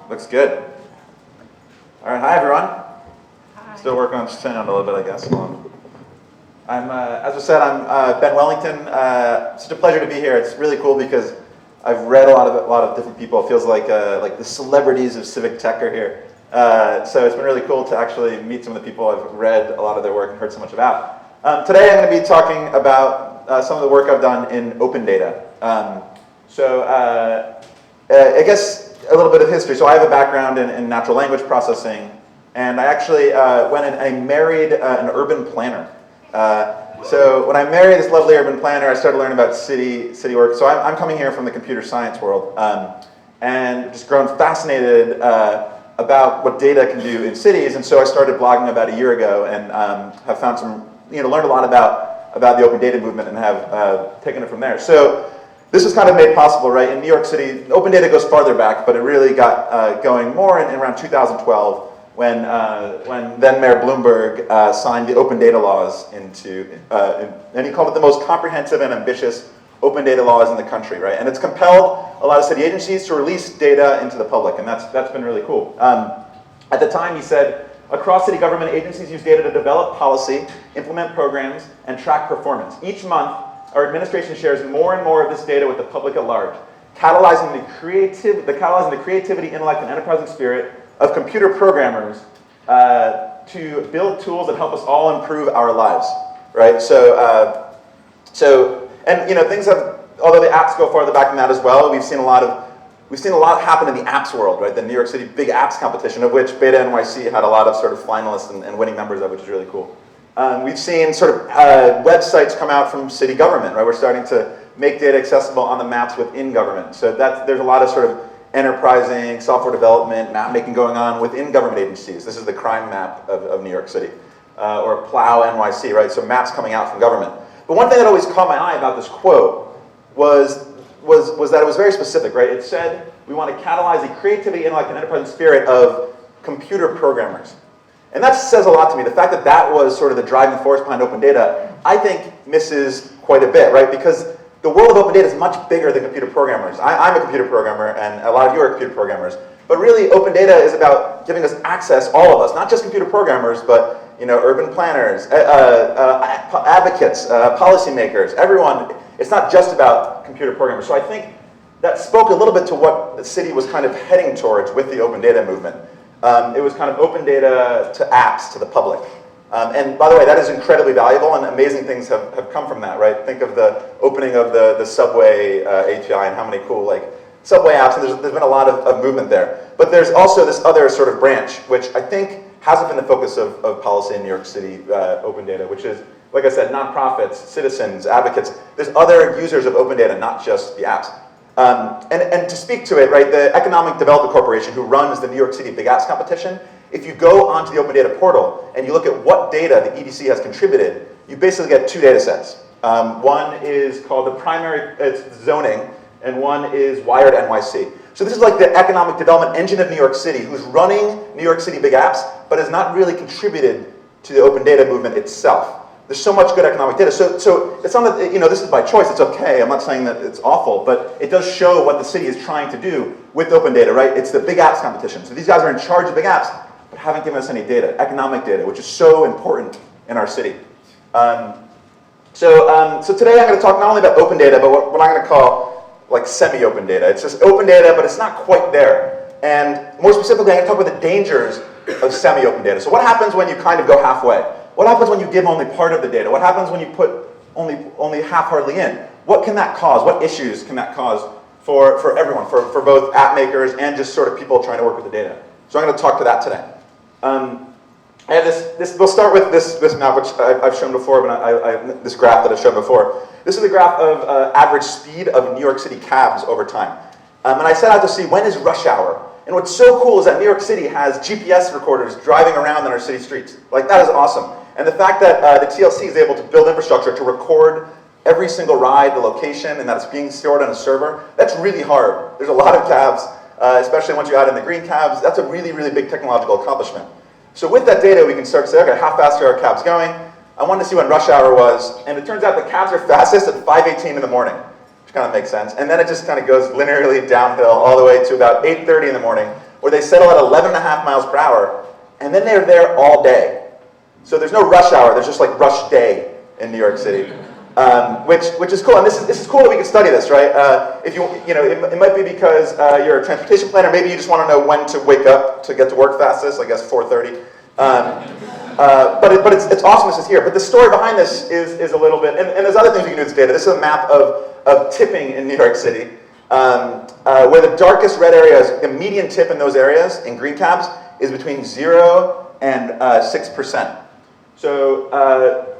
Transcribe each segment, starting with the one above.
Looks good. All right, hi everyone. Hi. Still working on sound a little bit, I guess. I'm, as I said, I'm Ben Wellington. Such a pleasure to be here. It's really cool because I've read a lot of different people. It feels like the celebrities of civic tech are here. So it's been really cool to actually meet some of the people I've read a lot of their work and heard so much about. Today I'm going to be talking about some of the work I've done in open data. I guess a little bit of history. So I have a background in natural language processing, and I actually went and I married an urban planner. So when I married this lovely urban planner, I started learning about city work. So I'm coming here from the computer science world, and just grown fascinated about what data can do in cities. And so I started blogging about a year ago, and have found some, learned a lot about the open data movement, and have taken it from there. So this was kind of made possible, right? In New York City, open data goes farther back, but it really got going more in around 2012 when then Mayor Bloomberg signed the open data laws into, and he called it the most comprehensive and ambitious open data laws in the country, right? And it's compelled a lot of city agencies to release data into the public, and that's been really cool. At the time, he said, across city government, agencies use data to develop policy, implement programs, and track performance. Each month, our administration shares more and more of this data with the public at large, catalyzing the creativity, intellect, and enterprising spirit of computer programmers to build tools that help us all improve our lives, right? Things have, although the apps go farther back than that as well, we've seen a lot happen in the apps world, right? The New York City Big Apps Competition, of which Beta NYC had a lot of sort of finalists and winning members of, which is really cool. We've seen sort of websites come out from city government, right? We're starting to make data accessible on the maps within government. So there's a lot of sort of enterprising, software development, map making going on within government agencies. This is the crime map of New York City, or Plow NYC, right? So maps coming out from government. But one thing that always caught my eye about this quote was that it was very specific, right? It said, we want to catalyze the creativity, intellect, and enterprising spirit of computer programmers. And that says a lot to me. The fact that that was sort of the driving force behind open data, I think misses quite a bit, right? Because the world of open data is much bigger than computer programmers. I'm a computer programmer, and a lot of you are computer programmers. But really, open data is about giving us access, all of us, not just computer programmers, but urban planners, advocates, policymakers, everyone. It's not just about computer programmers. So I think that spoke a little bit to what the city was kind of heading towards with the open data movement. It was kind of open data to apps, to the public. And by the way, that is incredibly valuable, and amazing things have come from that, right? Think of the opening of the Subway API and how many cool Subway apps, and there's been a lot of movement there. But there's also this other sort of branch, which I think hasn't been the focus of policy in New York City, open data, which is, like I said, nonprofits, citizens, advocates. There's other users of open data, not just the apps. And to speak to it, right, the Economic Development Corporation, who runs the New York City Big Apps Competition, if you go onto the Open Data portal and you look at what data the EDC has contributed, you basically get two data sets. One is called it's zoning, and one is Wired NYC. So this is like the economic development engine of New York City, who's running New York City Big Apps, but has not really contributed to the open data movement itself. There's so much good economic data. So it's not that, this is by choice, it's okay. I'm not saying that it's awful, but it does show what the city is trying to do with open data, right? It's the Big Apps Competition. So these guys are in charge of Big Apps, but haven't given us any data, economic data, which is so important in our city. So today I'm going to talk not only about open data, but what I'm going to call semi-open data. It's just open data, but it's not quite there. And more specifically, I'm going to talk about the dangers of semi-open data. So what happens when you kind of go halfway? What happens when you give only part of the data? What happens when you put only half-heartedly in? What can that cause? What issues can that cause for everyone, for both app makers and just sort of people trying to work with the data? So I'm going to talk to that today. I have we'll start with this map, which I've shown before, but this graph that I've shown before. This is the graph of average speed of New York City cabs over time. And I set out to see when is rush hour. And what's so cool is that New York City has GPS recorders driving around on our city streets. That is awesome. And the fact that the TLC is able to build infrastructure to record every single ride, the location, and that it's being stored on a server, that's really hard. There's a lot of cabs, especially once you add in the green cabs. That's a really, really big technological accomplishment. So with that data, we can start to say, okay, how fast are our cabs going? I wanted to see when rush hour was, and it turns out the cabs are fastest at 5:18 in the morning, which kind of makes sense. And then it just kind of goes linearly downhill all the way to about 8:30 in the morning, or they settle at 11.5 miles per hour, and then they're there all day. So there's no rush hour, there's just like rush day in New York City, which is cool. And this is cool that we can study this, right? If it might be because you're a transportation planner, maybe you just want to know when to wake up to get to work fastest, I guess 4:30. But it's awesome this is here. But the story behind this is a little bit, and there's other things you can do with this data. This is a map of tipping in New York City, where the darkest red areas, the median tip in those areas, in green caps, is between 0 and 6%. So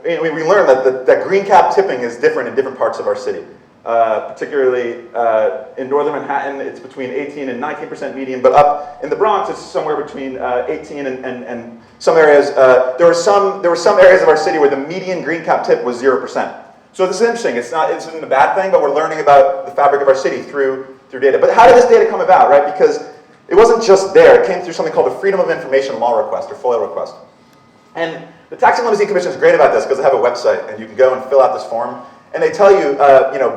we learned that green cap tipping is different in different parts of our city. Particularly in northern Manhattan, it's between 18 and 19% median, but up in the Bronx, it's somewhere between 18 and some areas. There were some areas of our city where the median green cap tip was 0%. So this is interesting. This isn't a bad thing, but we're learning about the fabric of our city through data. But how did this data come about, right? Because it wasn't just there. It came through something called a Freedom of Information Law request, or FOIL request. And the Taxi and Limousine Commission is great about this because they have a website, and you can go and fill out this form. And they tell you,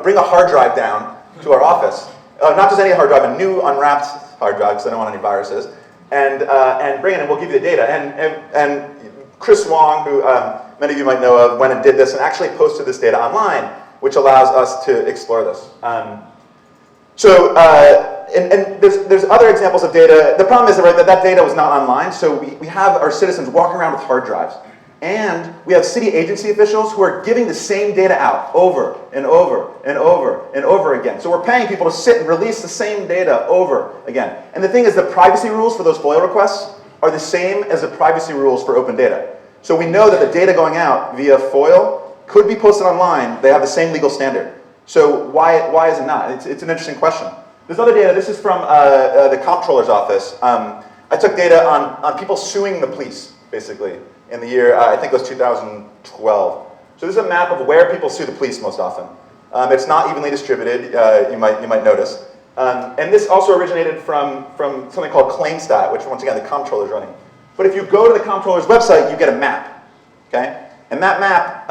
bring a hard drive down to our office. Not just any hard drive, a new unwrapped hard drive, because I don't want any viruses. And bring it, and we'll give you the data. And Chris Wong, who many of you might know of, went and did this and actually posted this data online, which allows us to explore this. And there's other examples of data. The problem is that data was not online, so we have our citizens walking around with hard drives. And we have city agency officials who are giving the same data out over and over and over and over again. So we're paying people to sit and release the same data over again. And the thing is, the privacy rules for those FOIL requests are the same as the privacy rules for open data. So we know that the data going out via FOIL could be posted online. They have the same legal standard. So why is it not? It's an interesting question. There's other data. This is from the comptroller's office. I took data on people suing the police, basically, in the year, I think it was 2012. So this is a map of where people sue the police most often. It's not evenly distributed, you might notice. And this also originated from something called ClaimStat, which once again the comptroller is running. But if you go to the comptroller's website, you get a map, okay? And that map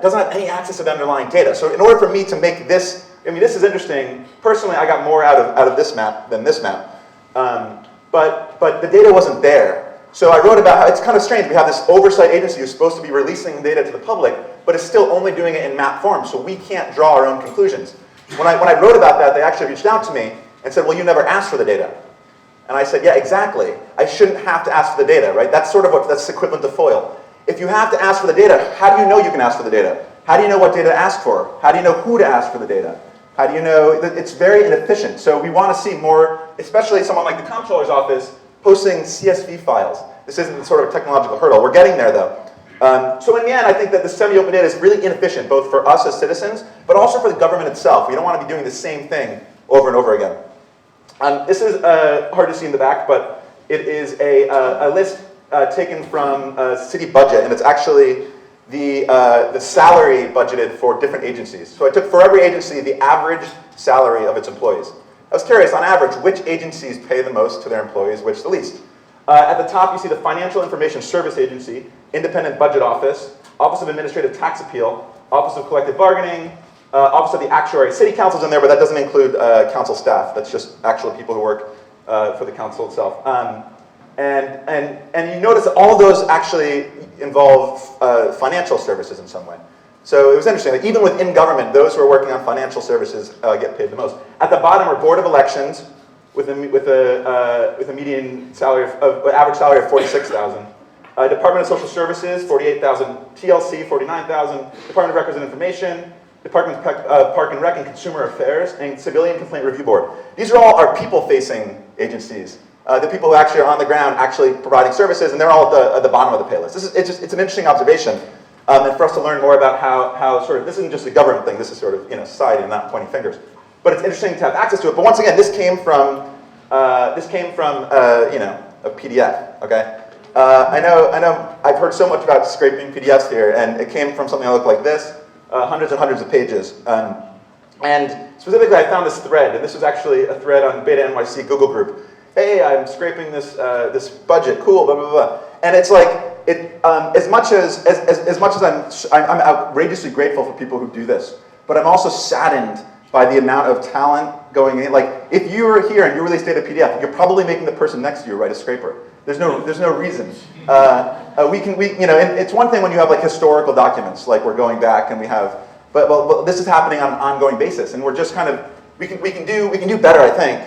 doesn't have any access to the underlying data. So in order for me to make this, this is interesting. Personally, I got more out of this map than this map. But the data wasn't there. So I wrote about how it's kind of strange. We have this oversight agency who's supposed to be releasing data to the public, but is still only doing it in map form, so we can't draw our own conclusions. When I wrote about that, they actually reached out to me and said, well, you never asked for the data. And I said, yeah, exactly. I shouldn't have to ask for the data, right? That's sort of that's equivalent to FOIL. If you have to ask for the data, how do you know you can ask for the data? How do you know what data to ask for? How do you know who to ask for the data? How do you know? It's very inefficient. So we want to see more, especially someone like the comptroller's office, posting CSV files. This isn't sort of a technological hurdle. We're getting there, though. So in the end, I think that the semi-open data is really inefficient, both for us as citizens, but also for the government itself. We don't want to be doing the same thing over and over again. This is hard to see in the back, but it is a list taken from a city budget, and it's actually the salary budgeted for different agencies. So I took for every agency the average salary of its employees. I was curious, on average, which agencies pay the most to their employees, which the least? At the top, you see the Financial Information Service Agency, Independent Budget Office, Office of Administrative Tax Appeal, Office of Collective Bargaining, Office of the Actuary. City Council's in there, but that doesn't include council staff. That's just actual people who work for the council itself. And you notice that all of those actually involve financial services in some way. So it was interesting that even within government, those who are working on financial services get paid the most. At the bottom are Board of Elections, with a median salary average salary of $46,000. Department of Social Services, $48,000. TLC, $49,000. Department of Records and Information, Department of Park and Rec and Consumer Affairs, and Civilian Complaint Review Board. These are all our people-facing agencies. The people who actually are on the ground, actually providing services, and they're all at the bottom of the pay list. It's an interesting observation, and for us to learn more about how sort of this isn't just a government thing. This is sort of society, and not pointing fingers. But it's interesting to have access to it. But once again, this came from a PDF. Okay, I know. I've heard so much about scraping PDFs here, and it came from something that looked like this, hundreds and hundreds of pages. And specifically, I found this thread, and this was actually a thread on Beta NYC Google group. Hey, I'm scraping this budget. Cool, blah blah blah. And it's like as much as I'm outrageously grateful for people who do this, but I'm also saddened by the amount of talent going in. Like, if you were here and you released data PDF, you're probably making the person next to you write a scraper. There's no reason. It's one thing when you have like historical documents, like we're going back and we have, but this is happening on an ongoing basis, and we're just kind of, we can do better, I think.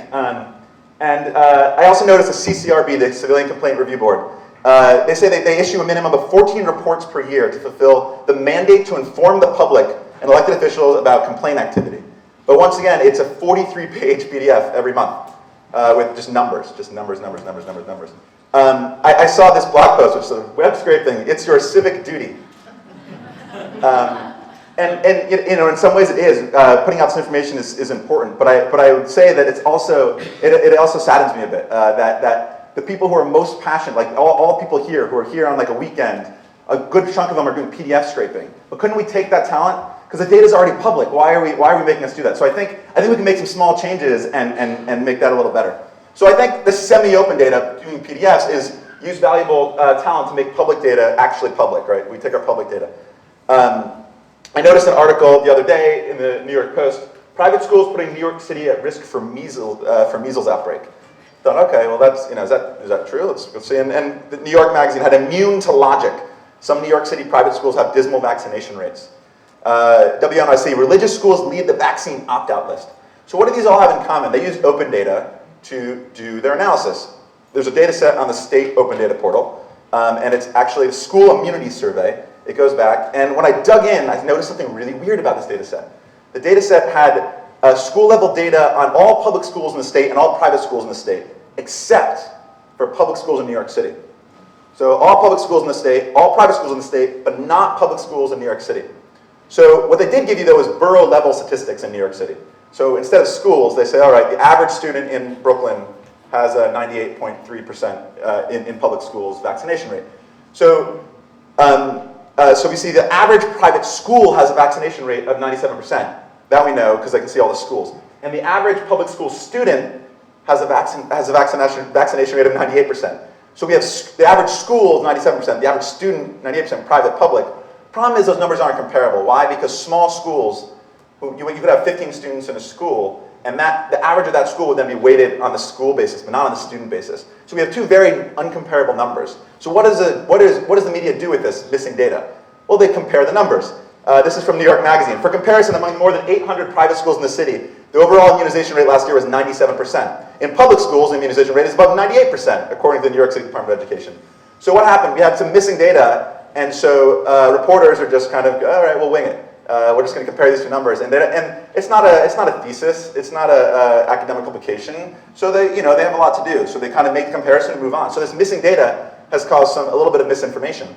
I also noticed the CCRB, the Civilian Complaint Review Board, they say that they issue a minimum of 14 reports per year to fulfill the mandate to inform the public and elected officials about complaint activity. But once again, it's a 43-page PDF every month with just numbers. I saw this blog post, which is a web scraping. It's your civic duty. In some ways it is. Putting out this information is important, but I would say that it also saddens me a bit that the people who are most passionate, like all people here who are here on like a weekend, a good chunk of them are doing PDF scraping. But couldn't we take that talent? Because the data is already public. Why are we making us do that? So I think we can make some small changes and make that a little better. So I think this semi-open data, doing PDFs, is use valuable talent to make public data actually public, right? We take our public data. I noticed an article the other day in the New York Post, private schools putting New York City at risk for measles outbreak. Thought, okay, well is that true? Let's see. And the New York Magazine had immune to logic. Some New York City private schools have dismal vaccination rates. WNYC, religious schools lead the vaccine opt-out list. So what do these all have in common? They use open data to do their analysis. There's a data set on the state open data portal, and it's actually the school immunity survey. It goes back, and when I dug in, I noticed something really weird about this data set. The data set had school-level data on all public schools in the state and all private schools in the state, except for public schools in New York City. So all public schools in the state, all private schools in the state, but not public schools in New York City. So what they did give you, though, is borough-level statistics in New York City. So instead of schools, they say, all right, the average student in Brooklyn has a 98.3% in public schools vaccination rate. So we see the average private school has a vaccination rate of 97%. That we know because I can see all the schools. And the average public school student has a vaccination rate of 98%. So we have the average school is 97%, the average student 98%, private, public. Problem is those numbers aren't comparable. Why? Because small schools, you could have 15 students in a school, and the average of that school would then be weighted on the school basis, but not on the student basis. So we have two very uncomparable numbers. So what does the media do with this missing data? Well, they compare the numbers. This is from New York Magazine. For comparison, among more than 800 private schools in the city, the overall immunization rate last year was 97%. In public schools, the immunization rate is above 98%, according to the New York City Department of Education. So what happened? We had some missing data, and so reporters are just kind of, all right, we'll wing it. We're just going to compare these two numbers, and it's not a thesis, it's not an academic publication. So they have a lot to do. So they kind of make the comparison and move on. So this missing data has caused a little bit of misinformation.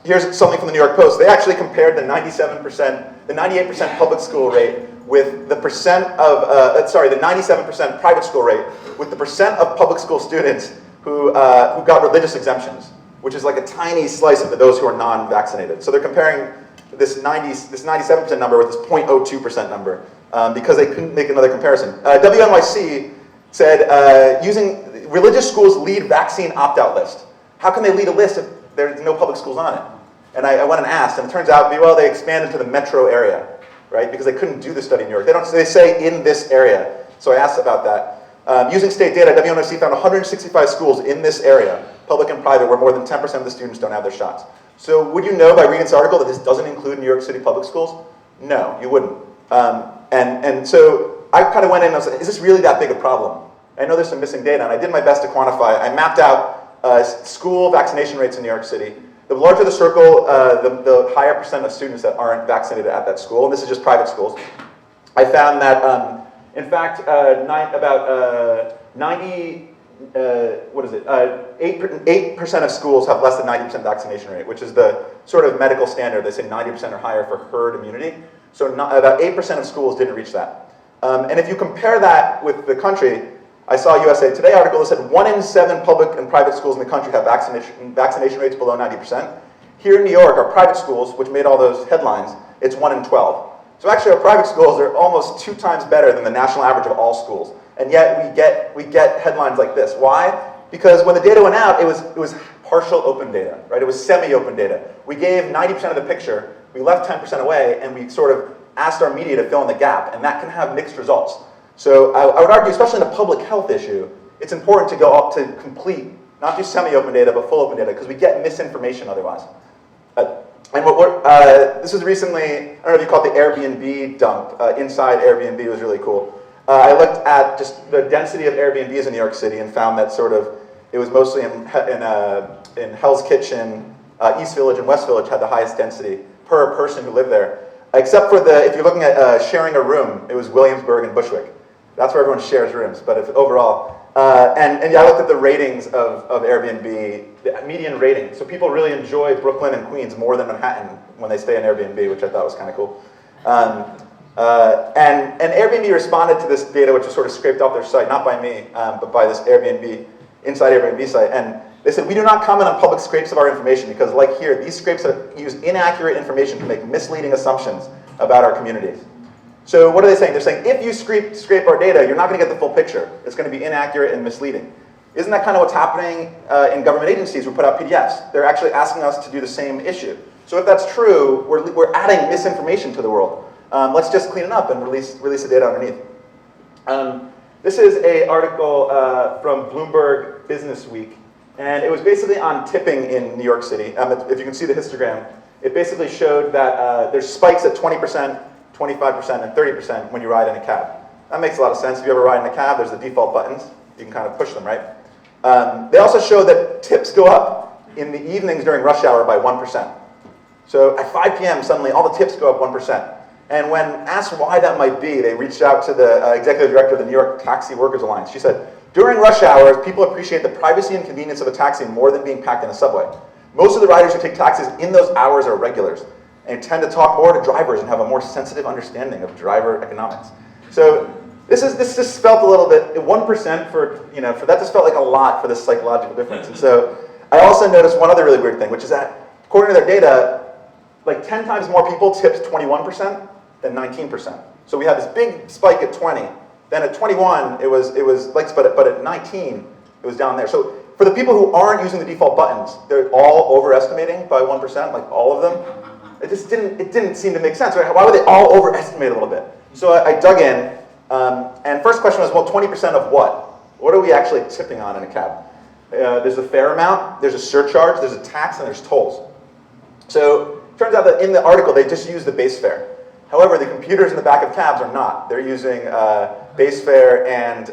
Here's something from the New York Post. They actually compared the 98% public school rate with the the 97% private school rate with the percent of public school students who got religious exemptions, which is like a tiny slice of those who are non-vaccinated. So they're comparing this 97% number with this 0.02% number because they couldn't make another comparison. WNYC said using religious schools lead vaccine opt-out list. How can they lead a list if there's no public schools on it? And I went and asked, and it turns out, well, they expanded to the metro area, right? Because they couldn't do the study in New York. They say in this area. So I asked about that. Using state data, WNYC found 165 schools in this area, public and private, where more than 10% of the students don't have their shots. So would you know by reading this article that this doesn't include New York City public schools? No, you wouldn't. And so I kind of went in and I was like, is this really that big a problem? I know there's some missing data, and I did my best to quantify it. I mapped out school vaccination rates in New York City. The larger the circle, the higher percent of students that aren't vaccinated at that school, and this is just private schools. I found that, in fact, 8% of schools have less than 90% vaccination rate, which is the sort of medical standard. They say 90% or higher for herd immunity. So about 8% of schools didn't reach that. And if you compare that with the country, I saw a USA Today article that said 1 in 7 public and private schools in the country have vaccination rates below 90%. Here in New York, our private schools, which made all those headlines, it's 1 in 12. So actually our private schools are almost 2 times better than the national average of all schools. And yet we get headlines like this. Why? Because when the data went out, it was partial open data, right? It was semi-open data. We gave 90% of the picture, we left 10% away, and we sort of asked our media to fill in the gap, and that can have mixed results. So I would argue, especially in a public health issue, it's important to go up to complete, not just semi-open data, but full open data, because we get misinformation otherwise. And this was recently, I don't know if you call it the Airbnb dump, inside Airbnb was really cool. I looked at just the density of Airbnbs in New York City and found that sort of, it was mostly in Hell's Kitchen, East Village and West Village had the highest density per person who lived there. Except for if you're looking at sharing a room, it was Williamsburg and Bushwick. That's where everyone shares rooms, but overall. And yeah, I looked at the ratings of Airbnb, the median rating. So people really enjoy Brooklyn and Queens more than Manhattan when they stay in Airbnb, which I thought was kind of cool. And Airbnb responded to this data, which was sort of scraped off their site, not by me, but by this inside Airbnb site. And they said, we do not comment on public scrapes of our information because, like here, these scrapes use inaccurate information to make misleading assumptions about our communities. So what are they saying? They're saying, if you scrape our data, you're not going to get the full picture. It's going to be inaccurate and misleading. Isn't that kind of what's happening in government agencies who put out PDFs? They're actually asking us to do the same issue. So if that's true, we're adding misinformation to the world. Let's just clean it up and release the data underneath. This is an article from Bloomberg Business Week, and it was basically on tipping in New York City. If you can see the histogram, it basically showed that there's spikes at 20%, 25%, and 30% when you ride in a cab. That makes a lot of sense. If you ever ride in a cab, there's the default buttons. You can kind of push them, right? They also show that tips go up in the evenings during rush hour by 1%. So at 5 p.m., suddenly all the tips go up 1%. And when asked why that might be, they reached out to the executive director of the New York Taxi Workers Alliance. She said, during rush hours, people appreciate the privacy and convenience of a taxi more than being packed in a subway. Most of the riders who take taxis in those hours are regulars and tend to talk more to drivers and have a more sensitive understanding of driver economics. So this just felt a little bit, 1% for that just felt like a lot for this psychological difference. And so I also noticed one other really weird thing, which is that according to their data, like 10 times more people tipped 21% than 19%. So we had this big spike at 20. Then at 21, it was like, but at 19, it was down there. So for the people who aren't using the default buttons, they're all overestimating by 1%, like all of them. It didn't seem to make sense, right? Why would they all overestimate a little bit? So I dug in, and first question was, well, 20% of what? What are we actually tipping on in a cab? There's a fare amount, there's a surcharge, there's a tax, and there's tolls. So it turns out that in the article, they just use the base fare. However, the computers in the back of cabs are not. They're using base fare and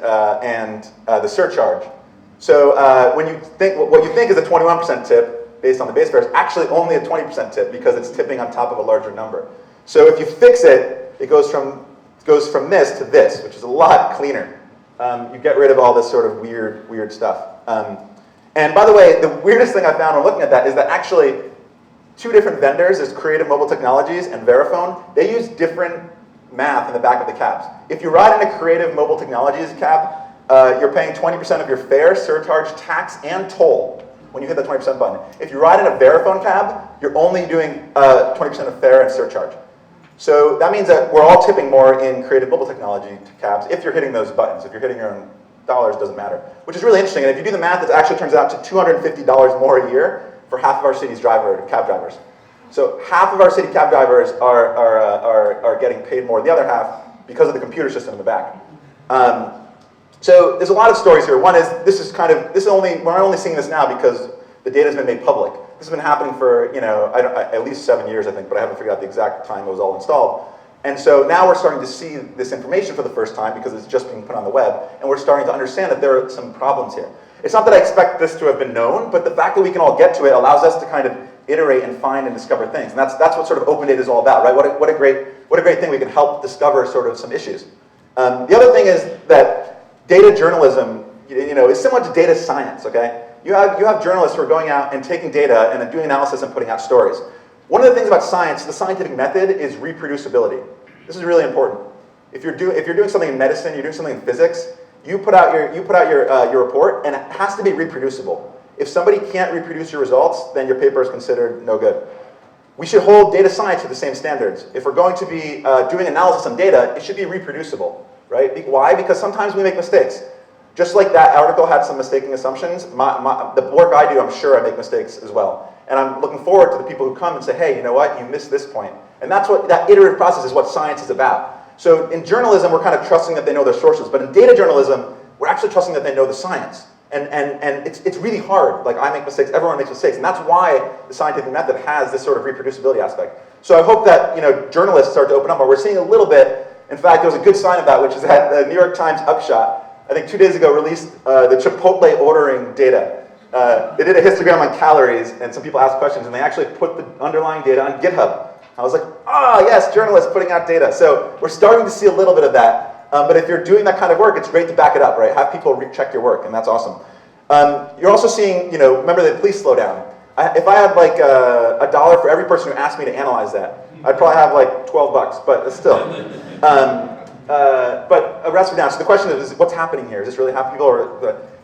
the surcharge. So when you think, what you think is a 21% tip based on the base fare is actually only a 20% tip because it's tipping on top of a larger number. So if you fix it, it goes from this to this, which is a lot cleaner. You get rid of all this sort of weird stuff. And by the way, the weirdest thing I found when looking at that is that actually two different vendors, there's Creative Mobile Technologies and Verifone, they use different math in the back of the cabs. If you ride in a Creative Mobile Technologies cab, you're paying 20% of your fare, surcharge, tax, and toll when you hit the 20% button. If you ride in a Verifone cab, you're only doing 20% of fare and surcharge. So that means that we're all tipping more in Creative Mobile Technology cabs if you're hitting those buttons. If you're hitting your own dollars, it doesn't matter. Which is really interesting. And if you do the math, it actually turns out to $250 more a year for half of our city's cab drivers. So half of our city cab drivers are getting paid more than the other half because of the computer system in the back. So there's a lot of stories here. One is, we're only seeing this now because the data's been made public. This has been happening for, at least 7 years, I think, but I haven't figured out the exact time it was all installed. And so now we're starting to see this information for the first time because it's just being put on the web, and we're starting to understand that there are some problems here. It's not that I expect this to have been known, but the fact that we can all get to it allows us to kind of iterate and find and discover things. And that's what sort of open data is all about, right? What a great thing we can help discover sort of some issues. The other thing is that data journalism, is similar to data science, okay? You have journalists who are going out and taking data and then doing analysis and putting out stories. One of the things about science, the scientific method, is reproducibility. This is really important. If you're doing something in medicine, you're doing something in physics, you put out your report, and it has to be reproducible. If somebody can't reproduce your results, then your paper is considered no good. We should hold data science to the same standards. If we're going to be doing analysis on data, it should be reproducible, right? Why? Because sometimes we make mistakes. Just like that article had some mistaking assumptions, the work I do, I'm sure I make mistakes as well. And I'm looking forward to the people who come and say, hey, you know what, you missed this point. And that iterative process is what science is about. So in journalism, we're kind of trusting that they know their sources, but in data journalism, we're actually trusting that they know the science. And it's really hard. Like, I make mistakes, everyone makes mistakes, and that's why the scientific method has this sort of reproducibility aspect. So I hope that journalists start to open up more. We're seeing a little bit. In fact, there was a good sign of that, which is that the New York Times Upshot, I think 2 days ago, released the Chipotle ordering data. They did a histogram on calories, and some people asked questions, and they actually put the underlying data on GitHub. I was like, yes, journalists putting out data. So we're starting to see a little bit of that. But if you're doing that kind of work, it's great to back it up, right? Have people recheck your work, and that's awesome. You're also seeing, remember the police slowdown. If I had like $1 for every person who asked me to analyze that, I'd probably have like $12, but still. But arrests were down. So the question is, what's happening here? Is this really happening?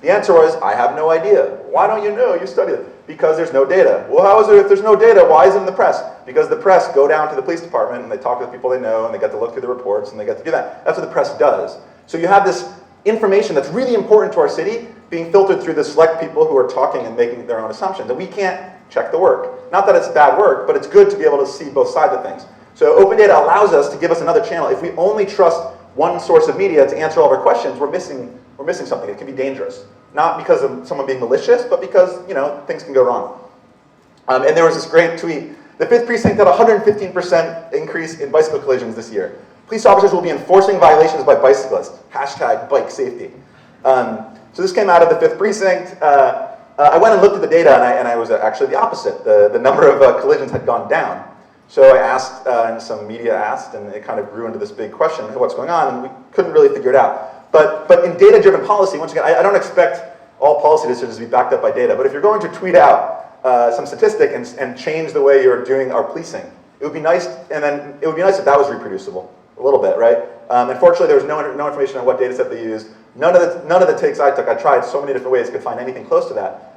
The answer was, I have no idea. Why don't you know? You studied it. Because there's no data. Well, how is it if there's no data? Why is it in the press? Because the press go down to the police department and they talk to the people they know and they get to look through the reports and they get to do that. That's what the press does. So you have this information that's really important to our city being filtered through the select people who are talking and making their own assumptions. And we can't check the work. Not that it's bad work, but it's good to be able to see both sides of things. So open data allows us to give us another channel. If we only trust one source of media to answer all of our questions, we're missing something. It can be dangerous. Not because of someone being malicious, but because, things can go wrong. And there was this great tweet. The 5th Precinct had a 115% increase in bicycle collisions this year. Police officers will be enforcing violations by bicyclists. #bike safety. So this came out of the 5th Precinct. I went and looked at the data, and I was actually the opposite. The number of collisions had gone down. So I asked, and some media asked, and it kind of grew into this big question, what's going on? And we couldn't really figure it out. But in data-driven policy, once again, I don't expect all policy decisions to be backed up by data, but if you're going to tweet out some statistic and change the way you're doing our policing, it would be nice, and then it would be nice if that was reproducible, a little bit, right? Unfortunately, there was no information on what data set they used. None of the takes I took, I tried so many different ways, could find anything close to that.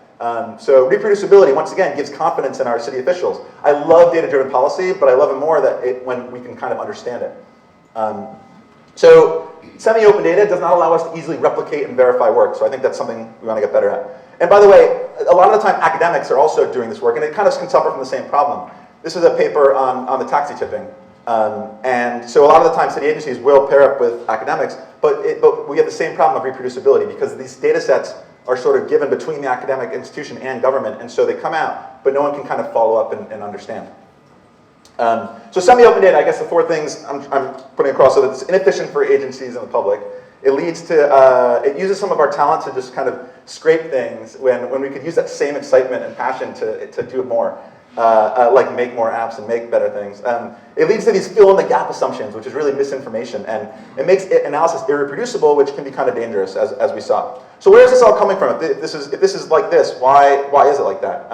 So reproducibility, once again, gives confidence in our city officials. I love data-driven policy, but I love it more when we can kind of understand it. So semi-open data does not allow us to easily replicate and verify work, so I think that's something we want to get better at. And by the way, a lot of the time academics are also doing this work, and it kind of can suffer from the same problem. This is a paper on the taxi tipping. And so a lot of the time city agencies will pair up with academics, but we have the same problem of reproducibility because these data sets are sort of given between the academic institution and government, and so they come out, but no one can kind of follow up and understand. So semi-open data, I guess the 4 things I'm putting across, so that it's inefficient for agencies and the public. It leads to, it uses some of our talent to just kind of scrape things when we could use that same excitement and passion to do more, like make more apps and make better things. It leads to these fill-in-the-gap assumptions, which is really misinformation, and it makes analysis irreproducible, which can be kind of dangerous, as we saw. So where is this all coming from? If this is like this, why is it like that?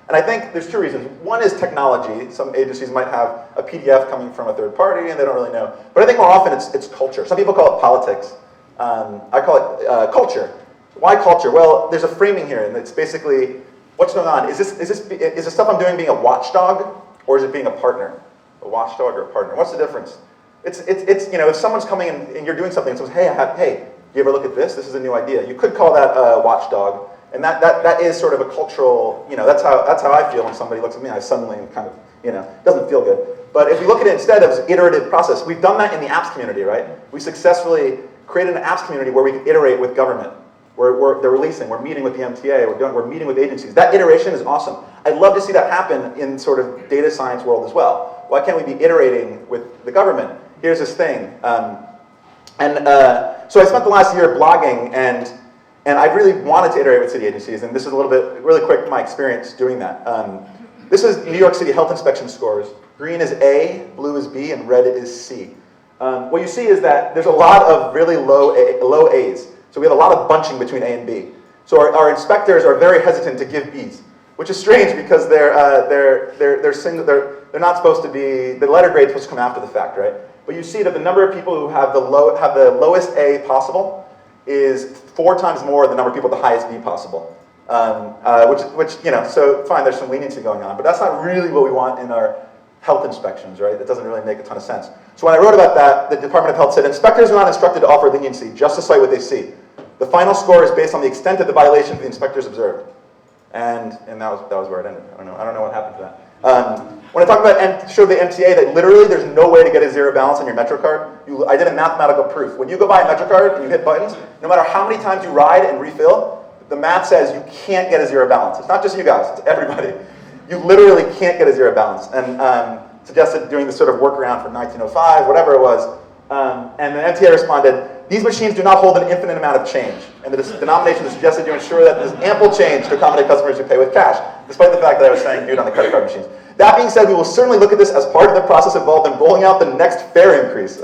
And I think there's 2 reasons. One is technology. Some agencies might have a PDF coming from a third party and they don't really know. But I think more often it's culture. Some people call it politics. I call it culture. Why culture? Well, there's a framing here, and it's basically, what's going on? Is the stuff I'm doing being a watchdog, or is it being a partner? A watchdog or a partner? What's the difference? It's if someone's coming and you're doing something and says, hey, you ever look at this? This is a new idea. You could call that a watchdog. And that is sort of a cultural, that's how I feel when somebody looks at me. I suddenly kind of, it doesn't feel good. But if we look at it instead as an iterative process, we've done that in the apps community, right? We successfully created an apps community where we can iterate with government. They're releasing, we're meeting with the MTA, we're meeting with agencies. That iteration is awesome. I'd love to see that happen in sort of data science world as well. Why can't we be iterating with the government? Here's this thing. So I spent the last year blogging, and I really wanted to iterate with city agencies, and this is a little bit, really quick, my experience doing that. This is New York City health inspection scores. Green is A, blue is B, and red is C. What you see is that there's a lot of really low A's. So we have a lot of bunching between A and B. So our inspectors are very hesitant to give Bs, which is strange because they're not supposed to be, the letter grade's supposed to come after the fact, right? But you see that the number of people who have the lowest A possible is 4 times more than the number of people with the highest B possible. So fine, there's some leniency going on, but that's not really what we want in our health inspections, right? That doesn't really make a ton of sense. So when I wrote about that, the Department of Health said, inspectors are not instructed to offer leniency, just to cite what they see. The final score is based on the extent of the violation the inspectors observed. And that was where it ended. I don't know what happened to that. When I talk about show the MTA, that literally there's no way to get a zero balance on your MetroCard. I did a mathematical proof. When you go buy a MetroCard and you hit buttons, no matter how many times you ride and refill, the math says you can't get a zero balance. It's not just you guys, it's everybody. You literally can't get a zero balance. And suggested doing this sort of workaround from 1905, whatever it was. And the MTA responded, these machines do not hold an infinite amount of change. And the denomination is suggested to ensure that there's ample change to accommodate customers who pay with cash, despite the fact that I was saying nude on the credit card machines. That being said, we will certainly look at this as part of the process involved in rolling out the next fare increase.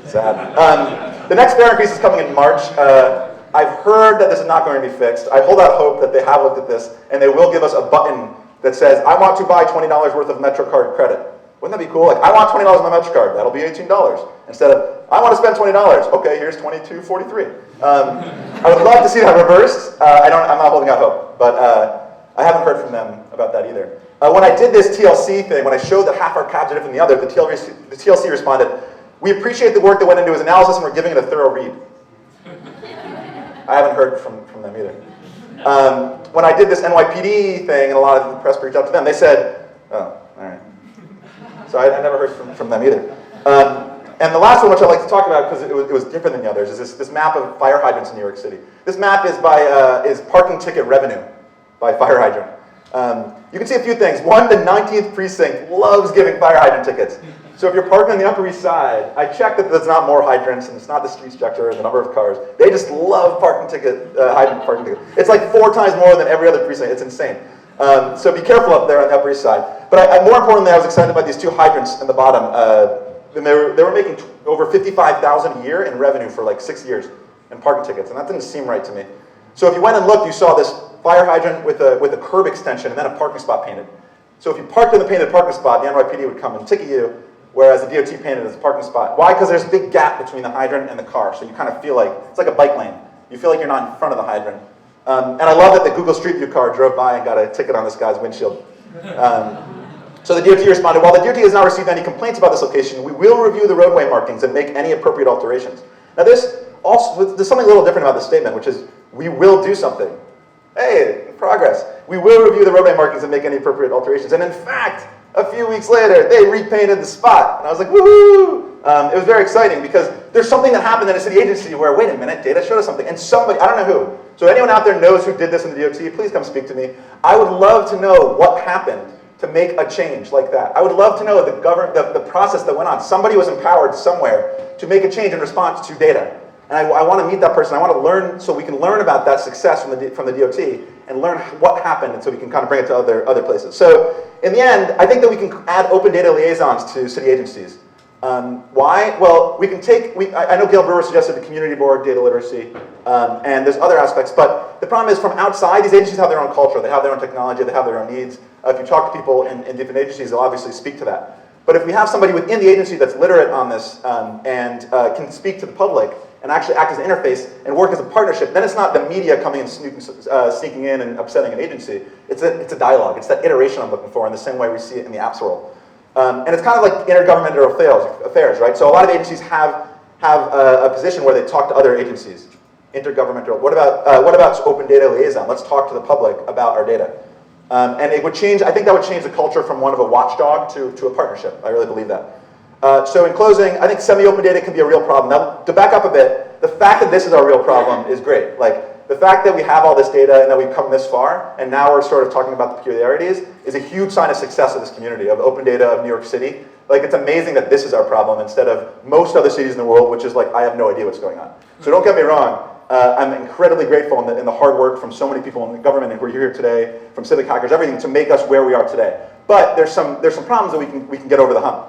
Sad. The next fare increase is coming in March. I've heard that this is not going to be fixed. I hold out hope that they have looked at this, and they will give us a button that says, I want to buy $20 worth of MetroCard credit. Wouldn't that be cool? Like, I want $20 on my MetroCard. That'll be $18. Instead of, I want to spend $20. Okay, here's $22.43. I would love to see that reversed. I'm not holding out hope, but I haven't heard from them about that either. When I did this TLC thing, when I showed that half our cabs are different than the other, the TLC responded, we appreciate the work that went into his analysis and we're giving it a thorough read. I haven't heard from them either. When I did this NYPD thing and a lot of the press reached out to them, they said, oh, all right. So I never heard from them either. And the last one, which I'd like to talk about because it was different than the others, is this map of fire hydrants in New York City. This map is parking ticket revenue by fire hydrant. You can see a few things. One, the 19th precinct loves giving fire hydrant tickets. So if you're parking on the Upper East Side, I checked that there's not more hydrants and it's not the street structure and the number of cars. They just love hydrant parking tickets. It's like 4 times more than every other precinct. It's insane. So be careful up there on the Upper East Side. But more importantly, I was excited about these 2 hydrants in the bottom. And they were making over $55,000 a year in revenue for like 6 years in parking tickets, and that didn't seem right to me. So if you went and looked, you saw this fire hydrant with a curb extension and then a parking spot painted. So if you parked in the painted parking spot, the NYPD would come and ticket you, whereas the DOT painted as a parking spot. Why? Because there's a big gap between the hydrant and the car, so you kind of feel like, it's like a bike lane. You feel like you're not in front of the hydrant. And I love that the Google Street View car drove by and got a ticket on this guy's windshield. So the DOT responded, while the DOT has not received any complaints about this location, we will review the roadway markings and make any appropriate alterations. Now there's something a little different about this statement, which is, we will do something. Hey, progress. We will review the roadway markings and make any appropriate alterations. And in fact, a few weeks later, they repainted the spot. And I was like, woohoo! It was very exciting because there's something that happened in a city agency where, wait a minute, data showed us something. And somebody, I don't know who. So anyone out there knows who did this in the DOT, please come speak to me. I would love to know what happened to make a change like that. I would love to know the process that went on. Somebody was empowered somewhere to make a change in response to data. And I want to meet that person. I want to learn so we can learn about that success from the DOT and learn what happened, and so we can kind of bring it to other places. So in the end, I think that we can add open data liaisons to city agencies. Why? Well, we can I know Gail Brewer suggested the community board, data literacy, and there's other aspects, but the problem is from outside, these agencies have their own culture, they have their own technology, they have their own needs. If you talk to people in different agencies, they'll obviously speak to that. But if we have somebody within the agency that's literate on this and can speak to the public and actually act as an interface and work as a partnership, then it's not the media coming and sneaking in and upsetting an agency. It's a dialogue. It's that iteration I'm looking for in the same way we see it in the apps world. And it's kind of like intergovernmental affairs, right? So a lot of agencies have a position where they talk to other agencies. Intergovernmental. What about open data liaison? Let's talk to the public about our data. And it would change, I think that would change the culture from one of a watchdog to a partnership. I really believe that. So in closing, I think semi-open data can be a real problem. Now, to back up a bit, the fact that this is our real problem is great. Like, the fact that we have all this data and that we've come this far, and now we're sort of talking about the peculiarities, is a huge sign of success of this community, of open data of New York City. Like, it's amazing that this is our problem instead of most other cities in the world, which is like, I have no idea what's going on. So don't get me wrong. I'm incredibly grateful in the hard work from so many people in the government and who are here today, from civic hackers, everything to make us where we are today. But there's some problems that we can get over the hump.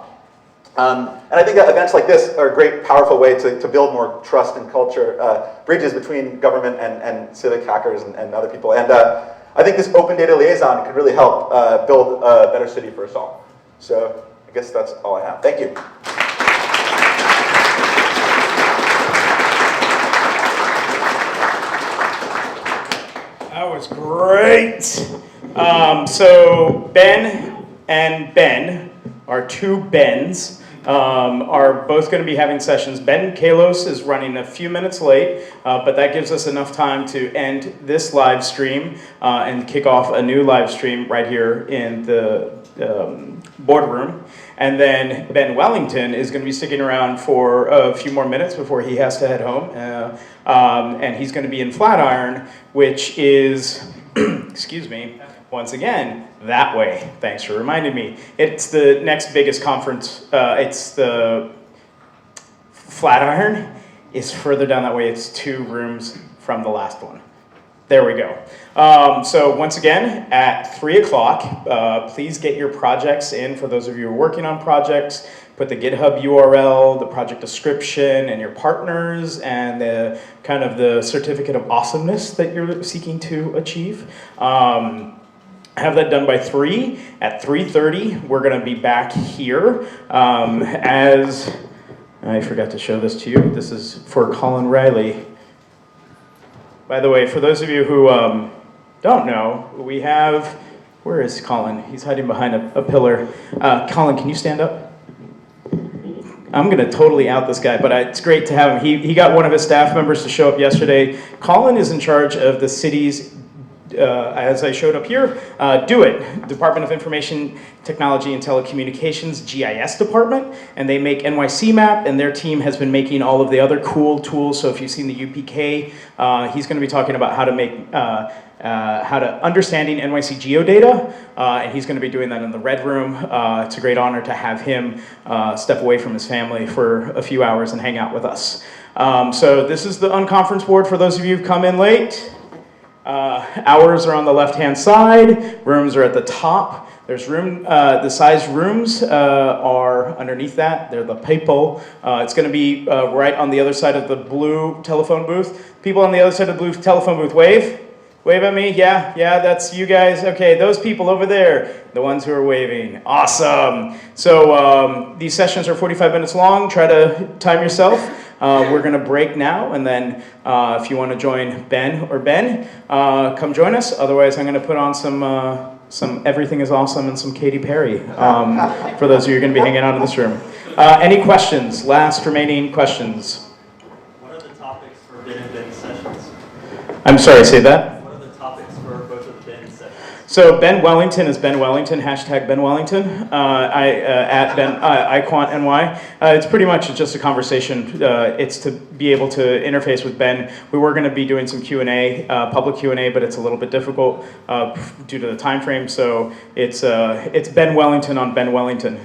And I think that events like this are a great, powerful way to build more trust and culture, bridges between government and civic hackers and other people. And I think this open data liaison could really help build a better city for us all. So I guess that's all I have. Thank you. That was great. So Ben and Ben are 2 Bens. are both going to be having sessions. Ben Kalos is running a few minutes late, but that gives us enough time to end this live stream and kick off a new live stream right here in the boardroom. And then Ben Wellington is going to be sticking around for a few more minutes before he has to head home. And he's going to be in Flatiron, which is, excuse me, once again, that way. Thanks for reminding me. It's the next biggest conference. It's the Flatiron is further down that way. It's 2 rooms from the last one. There we go. So once again, at 3 o'clock, please get your projects in. For those of you who are working on projects, put the GitHub URL, the project description, and your partners, and the kind of the certificate of awesomeness that you're seeking to achieve. Have that done by 3. At 3:30, we're going to be back here. As I forgot to show this to you. This is for Colin Riley. By the way, for those of you who don't know, we have, where is Colin? He's hiding behind a pillar. Colin, can you stand up? I'm going to totally out this guy, but it's great to have him. He got one of his staff members to show up yesterday. Colin is in charge of the city's, as I showed up here, DOIT, Department of Information Technology and Telecommunications, GIS department, and they make NYC Map, and their team has been making all of the other cool tools. So if you've seen the UPK, he's going to be talking about how to make, understanding NYC geodata, and he's going to be doing that in the Red Room. It's a great honor to have him step away from his family for a few hours and hang out with us. So this is the unconference board for those of you who've come in late. Hours are on the left-hand side. Rooms are at the top. There's room. The size rooms are underneath that. They're the people. It's going to be right on the other side of the blue telephone booth. People on the other side of the blue telephone booth, wave. Wave at me. Yeah, that's you guys. Okay, those people over there, the ones who are waving. Awesome. So these sessions are 45 minutes long. Try to time yourself. We're going to break now, and then if you want to join Ben, come join us. Otherwise, I'm going to put on some Everything is Awesome and some Katy Perry for those of you who are going to be hanging out in this room. Any questions? Last remaining questions? What are the topics for Ben and Ben's sessions? I'm sorry, say that? What are the topics for both of Ben's sessions? So Ben Wellington is Ben Wellington, hashtag Ben Wellington, at Ben iQuantNY. It's pretty much just a conversation. It's to be able to interface with Ben. We were going to be doing some Q&A, public Q&A, but it's a little bit difficult due to the time frame. So it's Ben Wellington on Ben Wellington.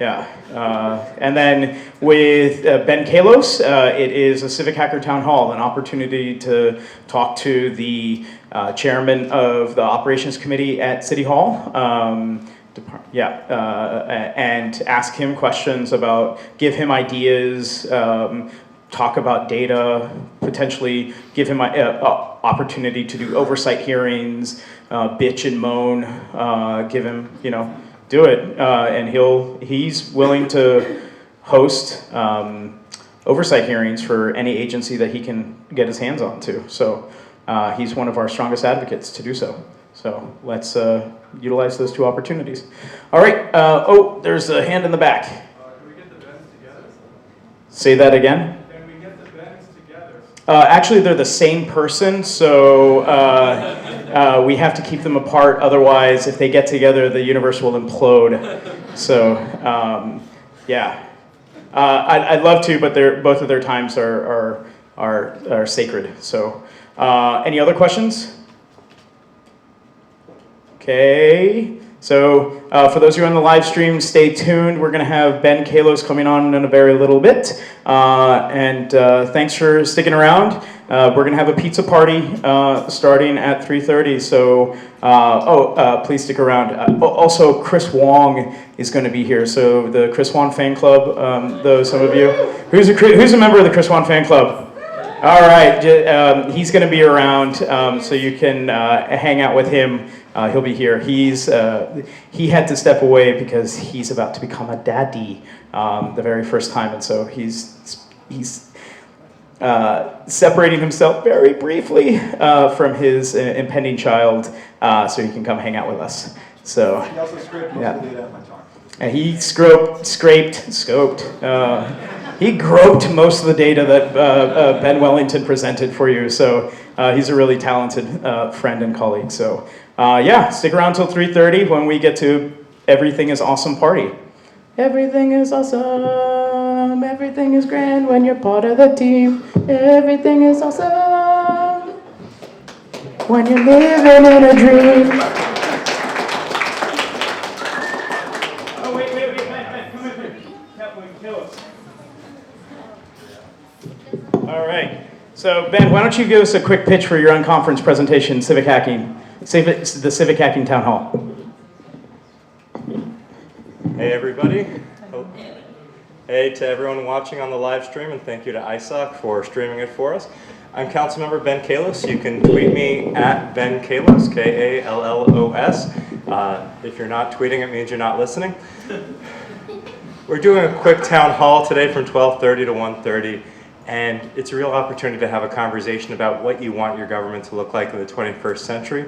And then with Ben Kalos, it is a Civic Hacker Town Hall, an opportunity to talk to the chairman of the operations committee at City Hall. And ask him questions about, give him ideas, talk about data, potentially give him an opportunity to do oversight hearings, bitch and moan, give him, do it, and he's willing to host oversight hearings for any agency that he can get his hands on to. So he's one of our strongest advocates to do so. So let's utilize those 2 opportunities. All right. There's a hand in the back. Can we get the Bens together? Say that again. Can we get the Bens together? Actually, they're the same person, so we have to keep them apart. Otherwise, if they get together, the universe will implode. So, I'd love to, but both of their times are sacred. So, any other questions? Okay. So for those of you on the live stream, stay tuned. We're going to have Ben Kalos coming on in a very little bit. And thanks for sticking around. We're going to have a pizza party starting at 3:30. So, please stick around. Also, Chris Wong is going to be here. So the Chris Wong fan club, some of you. Who's a member of the Chris Wong fan club? All right. He's going to be around, so you can hang out with him. He'll be here. He had to step away because he's about to become a daddy the very first time, and so he's separating himself very briefly from his impending child, so he can come hang out with us. So He also scraped most of the data on my talk. And he he groped most of the data that Ben Wellington presented for you. So he's a really talented friend and colleague. So yeah, stick around till 3:30 when we get to Everything is Awesome party. Everything is awesome. Everything is grand when you're part of the team. Everything is awesome when you're living in a dream. Oh, wait, Ben, come in here. Kill us. All right. So, Ben, why don't you give us a quick pitch for your unconference presentation, Civic Hacking, the Civic Hacking Town Hall. Hey everybody. Hey to everyone watching on the live stream, and thank you to ISOC for streaming it for us. I'm Councilmember Ben Kalos. You can tweet me at Ben Kalos, K-A-L-L-O-S. If you're not tweeting, it means you're not listening. We're doing a quick town hall today from 12:30 to 1:30, and it's a real opportunity to have a conversation about what you want your government to look like in the 21st century.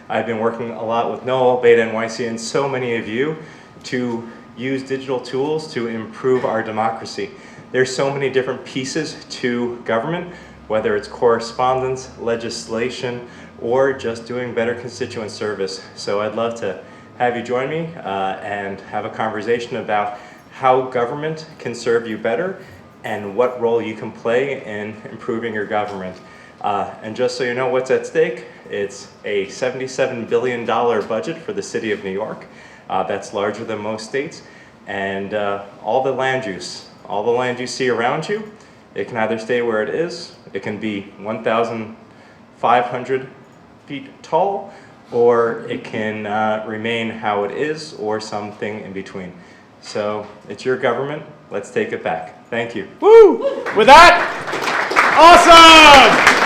I've been working a lot with Noel, Beta NYC, and so many of you to use digital tools to improve our democracy. There's so many different pieces to government, whether it's correspondence, legislation, or just doing better constituent service. So I'd love to have you join me and have a conversation about how government can serve you better and what role you can play in improving your government. And just so you know what's at stake, it's a $77 billion budget for the city of New York. That's larger than most states. And all the land use you see around you, it can either stay where it is, it can be 1,500 feet tall, or it can remain how it is, or something in between. So it's your government, let's take it back. Thank you. Woo! With that, awesome!